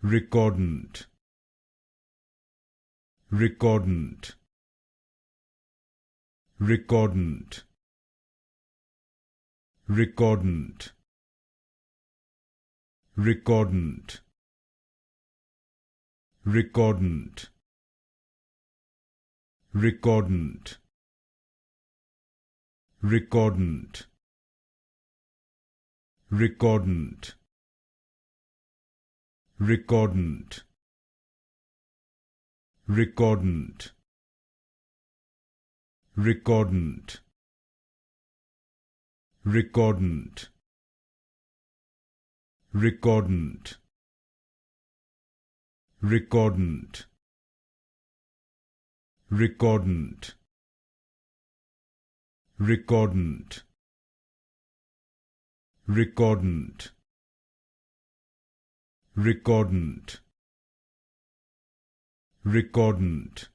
Recordant, recordant, recordant, recordant, recordant, recordant, recordant, recordant, recordant, recordant, recordant, recordant, recordant, recordant, recordant, recordant, recordant, recordant, recordant, recordant,